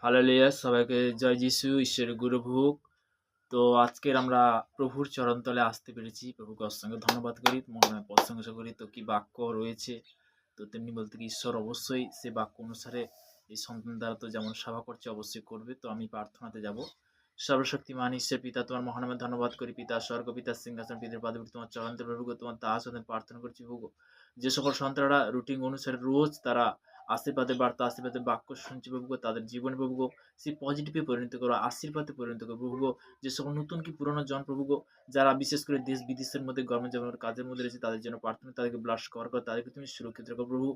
Hallelujah, সবাইকে জয় যিশু, ঈশ্বরের গুরুভোগ। তো আজকের আমরা প্রভুর চরণতলে আসতে পেরেছি। প্রভুকে অসংখ্য ধন্যবাদ করি, মনে প্রশংসা করি। তো কি বাক্য রয়েছে, তো তেমনি বলতে কি ঈশ্বর অবশ্যই সে বাক্য অনুসারে এই সন্তান দ্বারা তো যেমন সেবা করছে অবশ্যই করবে। তো আমি প্রার্থনাতে যাব। সর্বশক্তিমান ঈশ্বর পিতা, তোমার মহানামে ধন্যবাদ করি। পিতা স্বর্গ, পিতা সিংহাসন, পিতার পাদে তোমার চরণতলে প্রভু তোমার দাস হতে প্রার্থনা করছি। প্রভু যে সকল সন্তানরা রুটিন অনুসারে রোজ তারা আশীর্বাদের বার্তা, আশীর্বাদের বাক্য শুনছে প্রভু, তাদের জীবনে প্রভু সেই পজিটিভে পরিণত করো, আশীর্বাদে পরিণত করো প্রভু। যে সকল নতুন কি পুরনো জন প্রভু, যারা বিশেষ করে দেশ বিদেশের মধ্যে গভর্নমেন্ট যেমন কাজের মধ্যে রয়েছে তাদের জন্য প্রার্থনা, তাদেরকে ব্লাস কভার করো, তাদেরকে তুমি সুরক্ষিত রাখো প্রভু।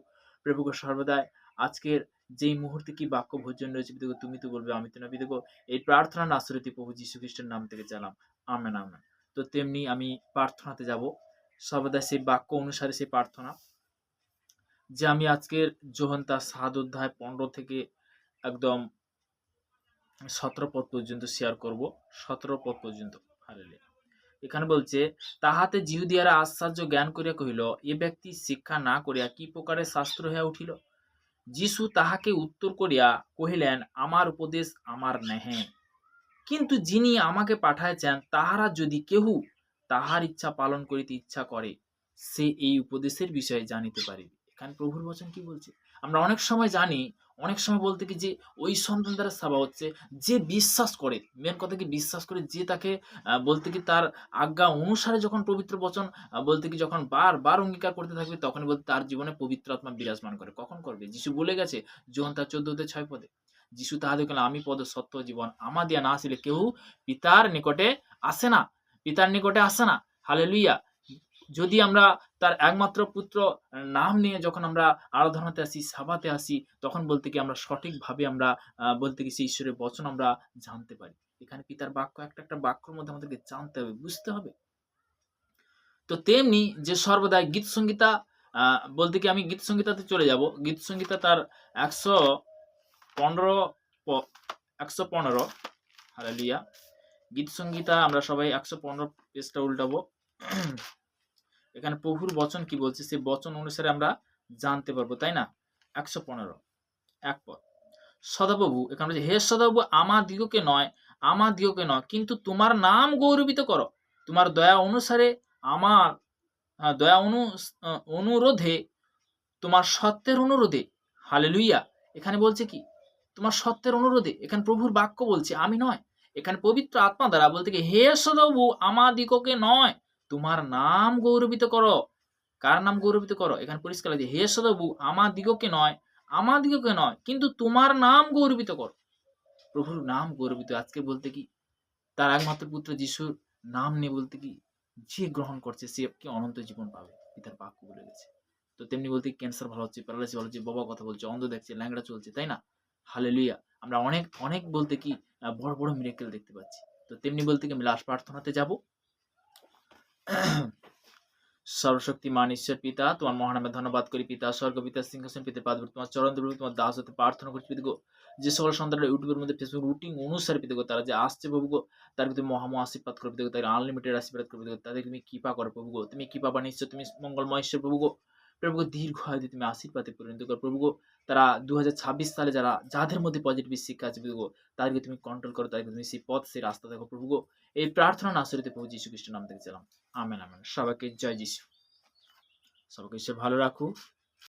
প্রভুকে সর্বদাই আজকের যেই মুহূর্তে কি বাক্য ভোজন রয়েছে পিতাগো, তুমি তো বলবে, আমি তো না পিতাগো। এই প্রার্থনা নাসরতি প্রভু যীশু খ্রিস্টের নাম থেকে চালাম, আমেন আমেন। তো তেমনি আমি প্রার্থনাতে যাব, সর্বদা সেই বাক্য অনুসারে সেই প্রার্থনা যে আমি আজকের যোহান তার ৭ অধ্যায় ১৫ থেকে একদম ১৭ পদ পর্যন্ত শেয়ার করব। ১৭ পদ পর্যন্ত। হালেলুয়া। এখানে বলছে, তাহাতে জিহুদিয়ারা আশ্চর্য জ্ঞান করিয়া কহিল, এ ব্যক্তি শিক্ষা না করিয়া কি প্রকারে শাস্ত্র হইয়া উঠিল। যীশু তাহাকে উত্তর করিয়া কহিলেন, আমার উপদেশ আমার নেহে, কিন্তু যিনি আমাকে পাঠাইছেন তাহারা যদি কেহু তাহার ইচ্ছা পালন করিতে ইচ্ছা করে, সে এই উপদেশের বিষয়ে জানিতে পারিবে। এখানে প্রভুর বচন কি বলছে, আমরা অনেক সময় জানি, অনেক সময় বলতে কি যে ওই সন্তান দ্বারা সেবা হচ্ছে যে বিশ্বাস করে, মেন কথা কি বিশ্বাস করে, যে তাকে বলতে কি তার আজ্ঞা অনুসারে যখন পবিত্র বচন বলতে কি যখন বারবার অঙ্গীকার করতে থাকবে, তখন বলতে তার জীবনে পবিত্র আত্মা বিরাজমান করে। কখন করবে? যিশু বলে গেছে যোহান তার 14:6 পদে, যিশু তাহাদের কহিলেন, আমি পদ সত্য জীবন, আমা দিয়া না আসিলে কেউ পিতার নিকটে আসে না, পিতার নিকটে আসে না। হালেলুইয়া। যদি আমরা তার একমাত্র পুত্র নাম নিয়ে যখন আমরা আরাধনাতে আসি, সাবাতে আসি, তখন বলতে কি আমরা সঠিকভাবে আমরা বলতে কি সেই ঈশ্বরের বচন আমরা জানতে পারি। এখানে পিতার বাক্য একটা একটা বাক্যর মধ্যে আমাদেরকে জানতে হবে, বুঝতে হবে। তো তেমনি যে সর্বদাই গীত সংগীতা বলতে কি আমি গীত সংগীতাতে চলে যাব। গীত সংগীতা তার 115 হালেলুয়া। গীত সংগীতা আমরা সবাই 115 পেজটা উল্টাবো। এখানে প্রভুর বচন কি বলছে, সেই বচন অনুসারে আমরা জানতে পারবো, তাই না? 115 এক পদ। সদাপ্রভু এখানে বলছে, হে সদাপ্রভু, আমাদিগকে নয় কিন্তু তোমার নাম গৌরবিত করো, তোমার দয়া অনুসারে আমার দয়া অনুরোধে, তোমার সত্যের অনুরোধে। হালেলুইয়া। এখানে বলছে কি তোমার সত্যের অনুরোধে, এখানে প্রভুর বাক্য বলছে, আমি নয়। এখানে পবিত্র আত্মা দ্বারা বলতে কি, হে সদাপ্রভু, আমাদিগকে নয়, তোমার নাম গৌরবিত করো। কার নাম গৌরবিত করো? এখানে পরিষ্কার আছে, হে সদাপ্রভু, আমাদিগকে নয় কিন্তু তোমার নাম গৌরবিত করো। প্রভুর নাম গৌরবিত। আজকে বলতে কি তার একমাত্র পুত্র যিশুর নাম নিয়ে বলতে কি যে গ্রহণ করছে সে কি অনন্ত জীবন পাবে, পিতার বাক্য বলে গেছে। তো তেমনি বলতে ক্যান্সার ভালো হচ্ছে, প্যারালাইসিস ভালো হচ্ছে, বাবা কথা বলছে, অন্ধ দেখছে, ল্যাংড়া চলছে, তাই না? হালেলুয়া। আমরা অনেক অনেক বলতে কি বড় বড় মিরাকেল দেখতে পাচ্ছি। তো তেমনি বলতে কি আমি লাস্ট প্রার্থনাতে যাব। সর্বশক্তিমান ঈশ্বর পিতা, তোমার মহানামে ধন্যবাদ করি। পিতা স্বর্গ, পিতা সিংহাসন, পিতা পাদ, তোমার চরণ ধরে তোমার দাস হতে প্রার্থনা করছি পিতাগো। যে সকল সন্তানরা ইউটিউবের মধ্যে ফেসবুক রুটিন অনুসারে পিতাগো তারা যে আসছে প্রভুগো, তাদেরকে তুমি মহাম আশীর্বাদ করো পিতাগো, তাদের আনলিমিটেড আশীর্বাদ করো পিতাগো, তাদেরকে তুমি কৃপা করো প্রভুগো, তুমি কৃপা বানিয়েছো, তুমি মঙ্গলময় ঈশ্বর প্রভুগো। প্রভুগো দীর্ঘ আয়ু তুমি আশীর্বাদে পরিণত করো প্রভুগো। তারা 2026 সালে যাদের মধ্যে পজিটিভ শিক্ষা আছে প্রভুগো, তাদেরকে তুমি কন্ট্রোল করো, তাদেরকে তুমি সেই পথ সেই রাস্তা দেখো প্রভুগো। এই প্রার্থনা নাসরিতে প্রভু যীশু খ্রিস্টের নাম থেকে চালাম, আমেন আমেন। সবাইকে জয় যীশু। সবাইকে ঈশ্বর ভালো রাখুক।